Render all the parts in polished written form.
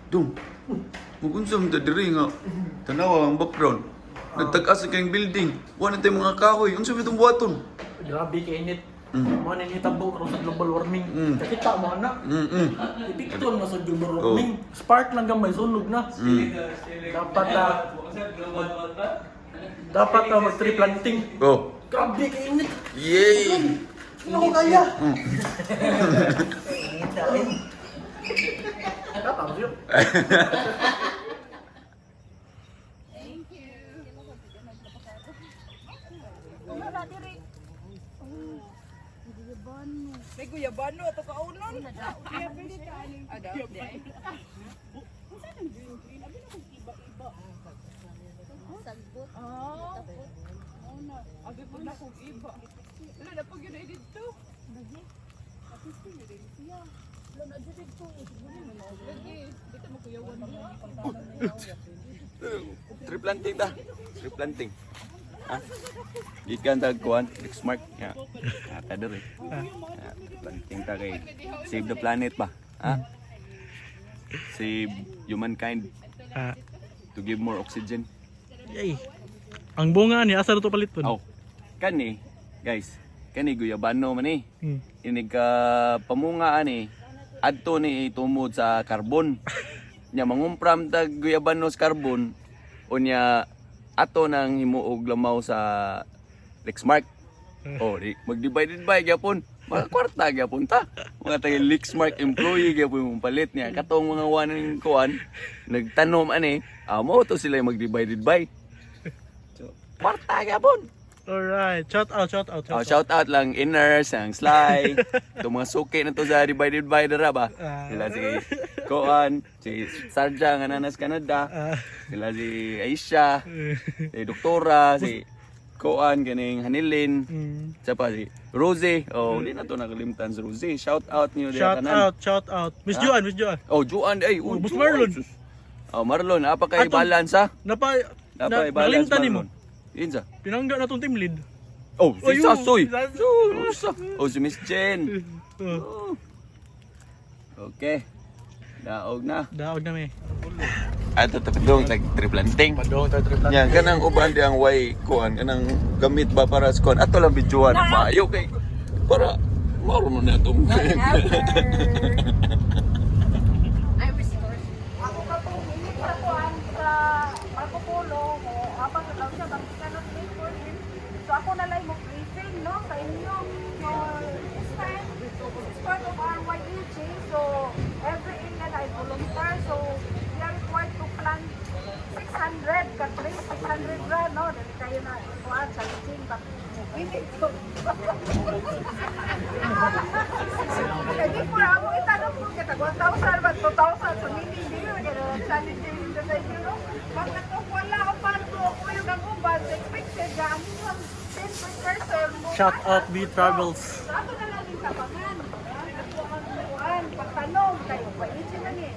Dong, magunsam ta diri nga. Tanawa ang background. Nagtag-asa kayong building. Wala tayo mga kahoy. Unsa ba itong buhaton? Grabe ka init. Mga nanitabo karon sa global warming. Nakita mo na. Epekto na sa global warming. Spark lang gamay sunog na. Dapat mag-tree planting. Oh. Grabe ka init. Yay! Ano ko kaya? Dapat yun. May guyabano ato kaunon. Kaya pwede ka aning ada. Sagbot. Ano? Abi pud na kog iba. Wala na pag yun ay dito. Lagi. At least yun din siya. Wala na dito. Lagi, dito mo kuyawan mo. Tree planting ta. Tree planting. Ha? Ikan tag kuan, Lexmark. Ya. Ata diri. Planting ta kay save the planet ba? Ha? Save humankind to give more oxygen. Yay. Ang bunga ni asa to palit Oh. Kani, guys. Kani guyabano man ni. Hmm. Inig ka pamunga ani adto ni tumod sa carbon. Nya mangumpram tag guyabano sa carbon unya ato nang himuog lamaw sa Lexmark. Oh, di mag-divided by gyapon. Mga kwarta gyapon ta. Mga taga Lexmark employee gyapon mong palit niya. Katong mga waning kuan nagtanom ani, mo to sila mag-divided by. So, kwarta gyapon. Alright. Shout out. Shout out lang Inners, ang Sly. Itong mga suki na to sa divided by dara ba? Sila si Koan, si Sarja nga nanas Canada. Sila si Aisha, si Doktora, si Koan, ganing Hanilin. Sa pa si Rosie. Oh, hindi na to nakalimtan si Rosie. Shout out niyo diya tanan. Shout out. Miss Juan. Oh, Juan ay. Boss Marlon. Oh, Marlon, apa kay balance ha? Napa balance nakalimtan nimo. Insa? Pinangga na tong team lead. Oh, si Ayun, Sasoy. si Oh, si Miss Jen. Oh. Okay. Daog na. Daog na me. Ato tapidong tree planting. Padong ta trip Yan, kanang uban di ang way kuan, kanang gamit ba para sa kuan. Ato lang videoan, maayo kay para maroon na itong Ako ka po, hindi pa kuhan sa Marco Polo, habang sa daw siya, bakit ka not pay for him. So ako na lang mag-briefing, no, sa inyo. So, this time, it's part of our YUG, so every area na ay volunteer, so we are required to plant 600 ka trees, 600 ra, no, dali kayo na kuhan sa liching, but we need to. Hindi po ako itanong po kita, 1,000 ba 2,000, so meaning di yun, challenging in the side, you know. Bakit kung wala ako para po ako yung nag-ubad, expected na ang 10%. Shout out B Travels. So ako na lang yung tabangan. Ako ang kuhan, pagtanong, kayo, palit na ni.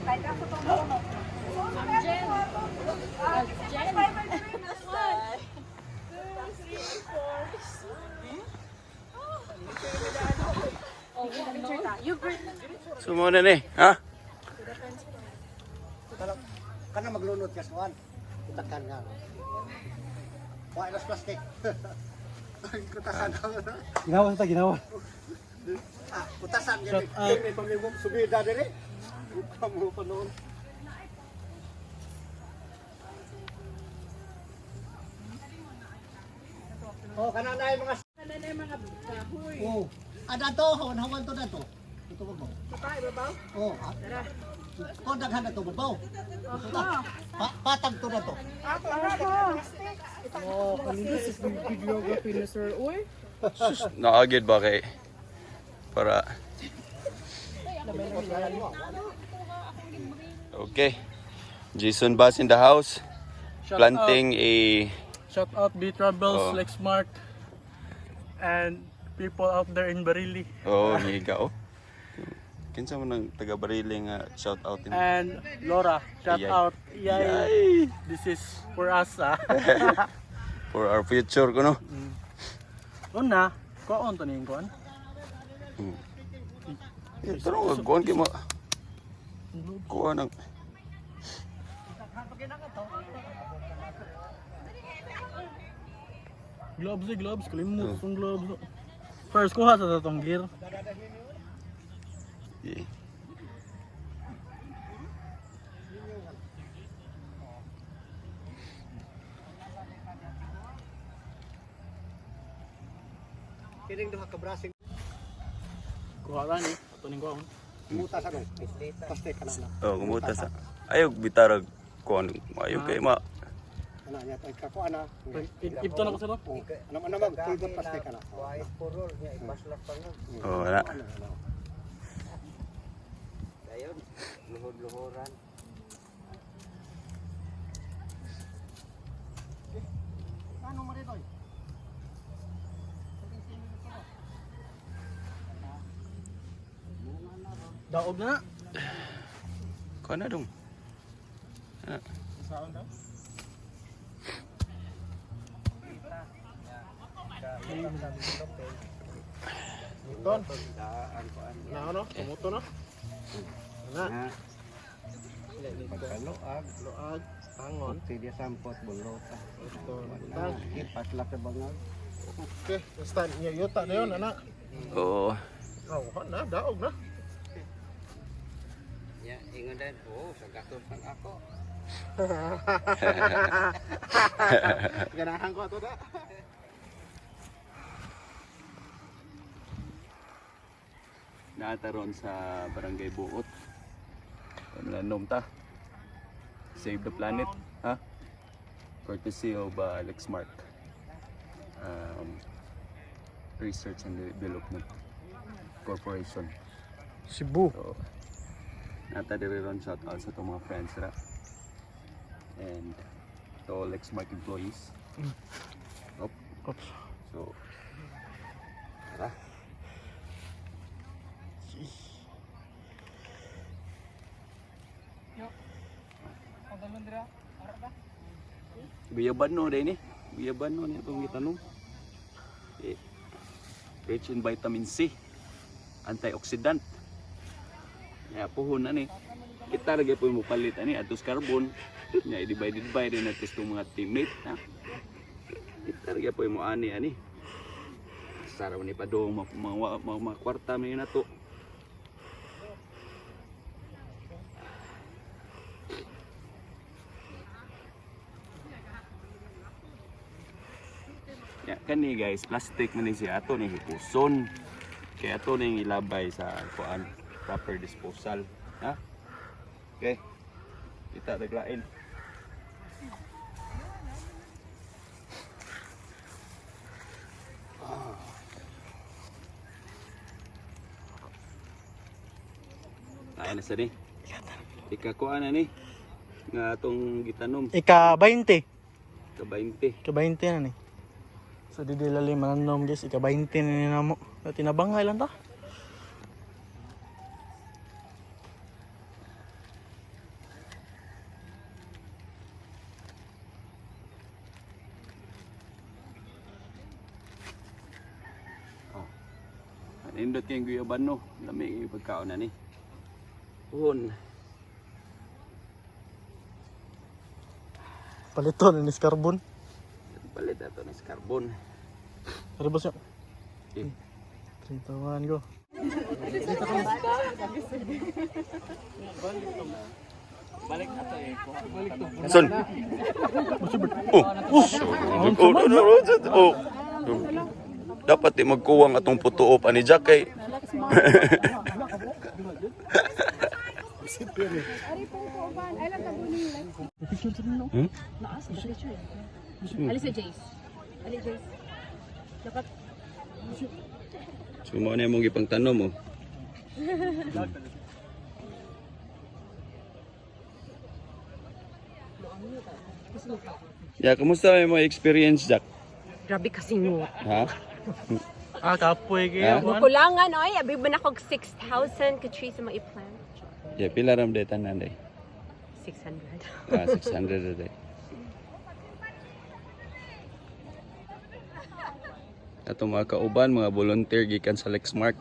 Kahit ako itong mono. So, Jen. Jen. 1, 2, 3, 4. Sumuna ni, ha? Kana maglunod ka suwan. Utakan nga. Wa ilas plastic. Kutasan daw na. Ginawa ta, ginawa. Kutasan gyud. Shut up. May pamilya subida diri. Kamu pa noon. Oh, kana na mga Kahoy. Oh. Ada to, hawan to na to. Ito ba? Patay babaw. Oh. Ko daghan na to babaw. Patag to na to. Ako na Oh, kanina sa videography na sir. Uy, Naagid ba kay para Okay. Jason Bass in the house planting Shout out B Travels, Oh. Lexmark, and people out there in Barili. niga oh. Kinsa man ang taga Barili nga shout out in. And Laura, shout Yay. out. Yay. This is for us. For our future kuno. Una, kuon to ning kuon. Pero kuan kay mo kuan ang Gloves. Kalimut itong gloves. First, kuha sa tatong gear. Yeah. Kining duha ka brasing Kuha lang eh. Ito ning kuha. muta sa nung. Plastic kana na. Oh, kumuta sa. Ayog bitarag kuan ayog kay ma. Ana nya tay ka ko ana. Ipto na ko sila. Ano man naman tulbot plastic kana. Oh, ana. Dayon luhod-luhoran. Ano mo rito? Daog na. Kuan na dong. Ana. Ton. Na ano? Kumuto na. Ana. Pagkaluag, Luag. Tangon. sige sampot bulot. Ito. Tag. Ipatla ka bangag. Okay. Basta niya yuta na yun, ana. Oo. Oh, na. Daog na. Ya, ingon din. Oh, sa gatos ng ako. Ganahan ko ito na. Naataron sa Barangay Buot. Nanom ta. Save the planet, ha? Courtesy of Lexmark. Research and Development Corporation. Cebu. So, nata diri ron shout out sa itong mga friends ra. And to all Lexmark employees. Oops. So, tara. Guyaban no din eh. Guyaban no niya itong gitanong. Eh, rich in vitamin C. Antioxidant. Kaya puhon na ni. Kita lagi po mo palit ani atos carbon. Nya i-divide na ito itong mga teammate. Ha? Kita lagi po mo ani. Saraw ni pa doon mga kwarta may na to. Ya, kani guys, plastic man ni siya ato ni hipuson. Kaya ato ning ilabay sa kuan proper disposal, ha? Okay. Kita taglain. Ay na sa ni. Ikakuan na ni nga atong gitanom Ika-20. ka 20. Ika-20 na ni. So di dilali mananom guys, ika-20 na ni namo. Tinabangay lang ta. Nindot kayong guyaban no. Lami yung pagkaon na ni. Puhon. Paliton ni carbon. Palit ato na sa carbon. Ari boss yo. Okay. 3 2 1 go. Son. Oh. Oh. Dapat di magkuwang atong putuop ani Jack kay. Ali sa Jace. Ali Jace. Dapat So mo na imong gipangtanom mo. Ya, kumusta mo experience Jack? grabe kasing mo. Ha? Kapoy kaya Ha? man. Kulangan oy, abi ba na kog 6,000 ka trees sa i-plant. Ya, pila ram day tanan day? 600. 600 a day. Atong mga kauban, mga volunteer gikan sa Lexmark.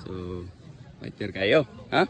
So, may kayo, ha?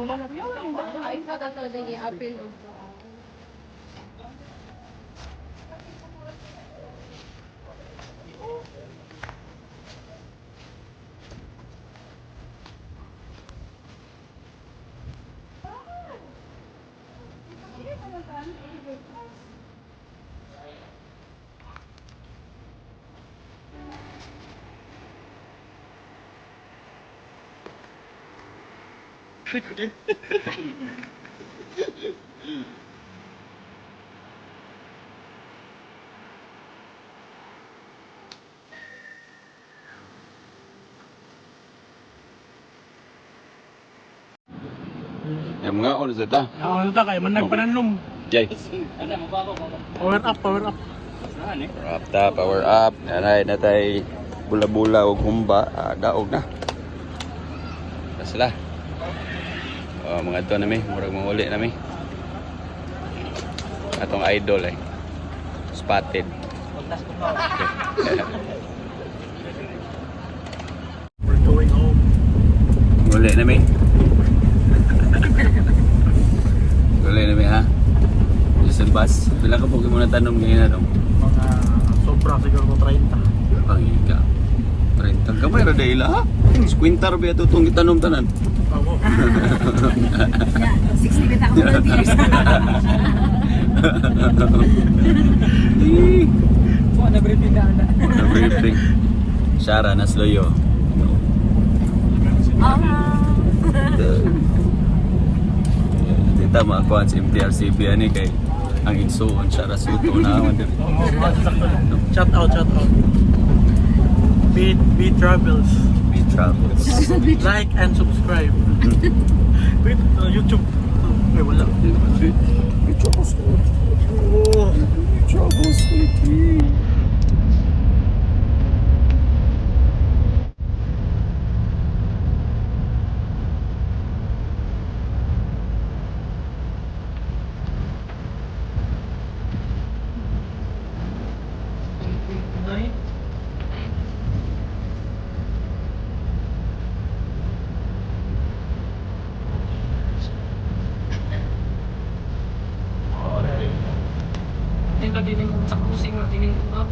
Ay, sa tato lagi apil. Yung mga oras ito. Ano ta kay man nagpananom. Jay. Power up, power up. Power up. Nanay na tayo bula-bula o humba. Daog na. Sila. Mga ito nami. Murag manguli nami. Atong idol eh. Spotted. We're going home. Muli nami. Muli nami ha. Sa bus. Pila ka po muna tanong ngayon na dong. Mga sobra siguro 30. Pangika. 30 kamay ra dahil ha. Squintar ba ito itong itanom tanan? Ako. 60 bita ako volunteers. Na briefing na ana. Na briefing. Shara Nasloyo. Tita makakuha sa MTRCB ani kay ang igsuon Shara Suto na naman din. Chat out, chat out. Beat Travels. Be travels. Like and subscribe. Wait, YouTube. Ay, wala. Be travels. Oh. Be travels. Tingnan din yung sa kusing na tingin ko.